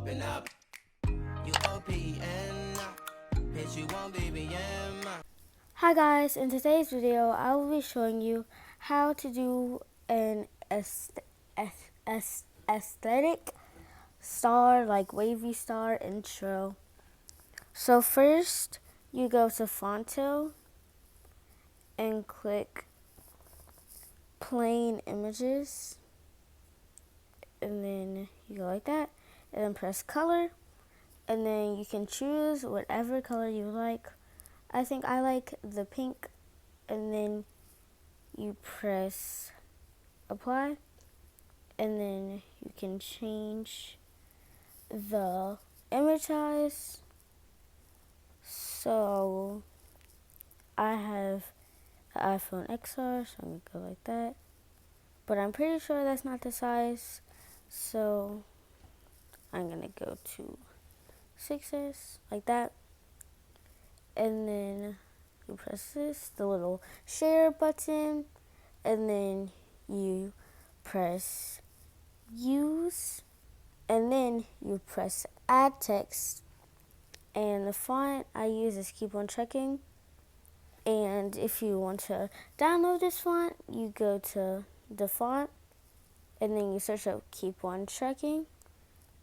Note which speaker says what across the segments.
Speaker 1: open up. You OPN, bitch, you won't BBM. Hi guys, in today's video, I will be showing you how to do an aesthetic star, like wavy star intro. So first, you go to Fonto and click plain images, and then you go like that, and then press color, and then you can choose whatever color you like. I think I like the pink, and then you press apply, and then you can change the image size. So I have the iPhone XR, so I'm gonna go like that, but I'm pretty sure that's not the size, so I'm gonna go to 6S like that, and then you press the little share button, and then you press use, and then you press add text, and the font I use is Keep On Checking. And if you want to download this font, you go to the font, and then you search up Keep On Checking,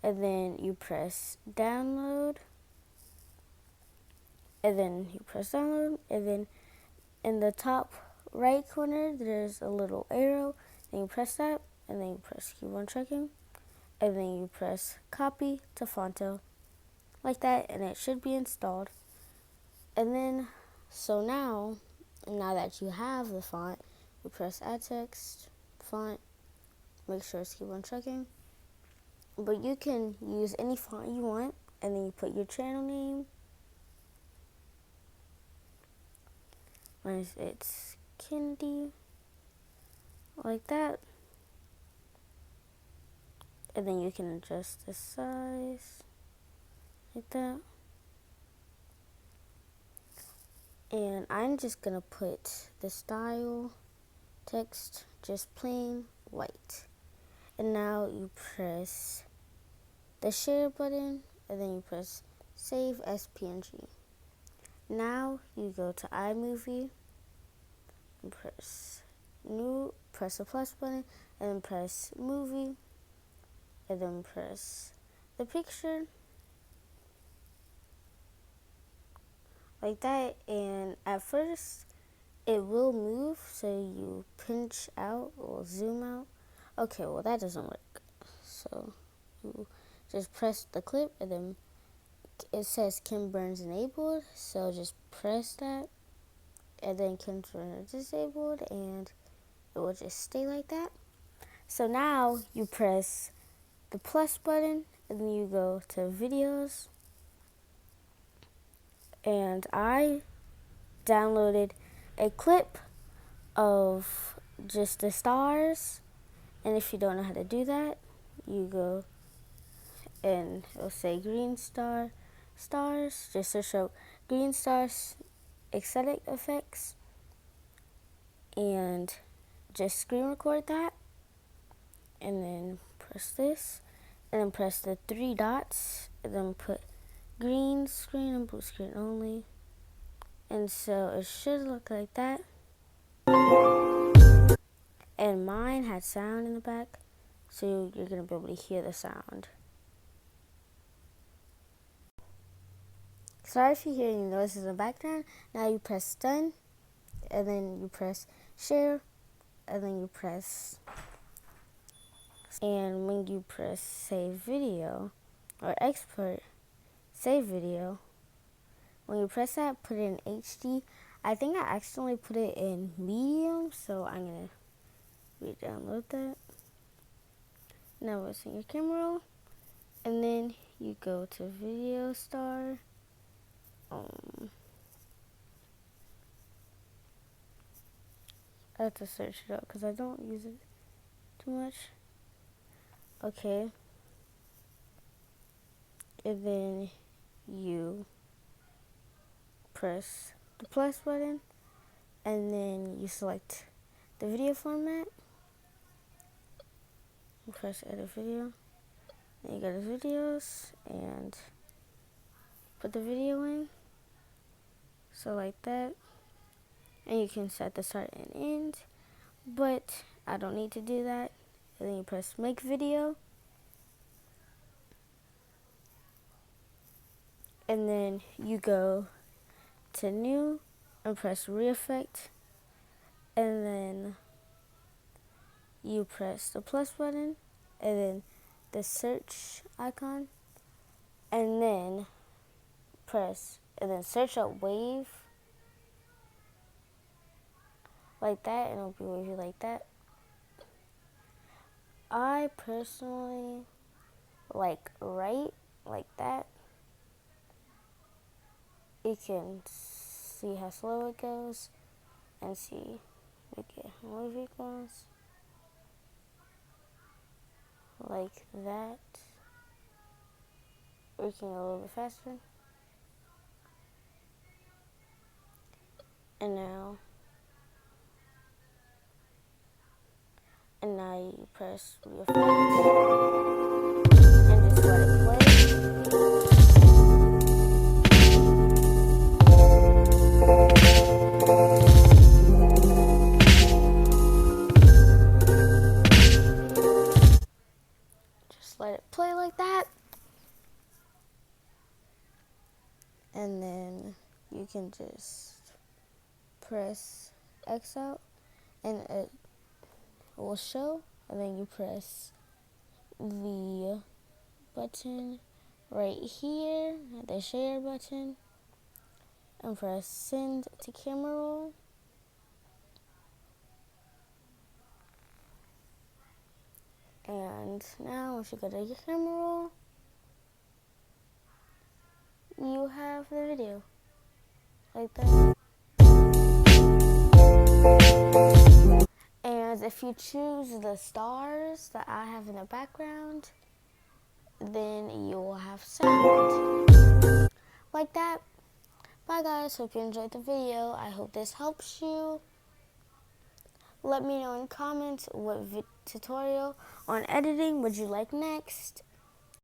Speaker 1: and then you press download, and then you press download, and then in the top right corner there's a little arrow, then you press that, and then you press Keep On Checking, and then you press copy to Fonto like that, and it should be installed. And then so now that you have the font, you press add text, font, make sure it's Keep On Checking, but you can use any font you want, and then you put your channel name. It's Kinnedy, like that, and then you can adjust the size like that. And I'm just gonna put the style text just plain white. And now you press the share button, and then you press save as PNG. Now you go to Imovie and press new, press the plus button, and then press movie, and then press the picture like that. And at first it will move, so you pinch out or zoom out. Okay, well that doesn't work, so you just press the clip, and then it says Ken Burns enabled, so just press that, and then Ken Burns disabled, and it will just stay like that. So now you press the plus button, and then you go to videos, and I downloaded a clip of just the stars. And if you don't know how to do that, you go and it'll say green stars, just to show green stars aesthetic effects, and just screen record that, and then press this, and then press the 3 dots, and then put green screen and blue screen only, and so it should look like that. And mine had sound in the back, so you're gonna be able to hear the sound. Sorry if you hear any noises in the background. Now you press done, and then you press share, and then you press, and when you press save video or export save video, when you press that, put it in HD. I think I accidentally put it in medium, so I'm gonna re-download that. Now it's in your camera roll, and then you go to video star. I have to search it up because I don't use it too much. Okay. And then you press the plus button, and then you select the video format. Press edit video, Then you go to videos and put the video in. So like that. And you can set the start and end. But I don't need to do that. And then you press make video. And then you go to new and press re-effect. And then you press the plus button. And then the search icon. And then search up wave. Like that, and it'll be wavy like that. I personally like right like that. You can see how slow it goes and see how wavy it goes. Like that. Or you can go a little bit faster. And now you press re-effect and just let it play. Just let it play like that. And then you can just press X out and it will show, and then you press the button right here, the share button, and press send to camera roll. And now once you go to your camera roll, you have the video like that. And if you choose the stars that I have in the background, then you will have sound like that. Bye guys, hope you enjoyed the video. I hope this helps you. Let me know in the comments what tutorial on editing would you like next.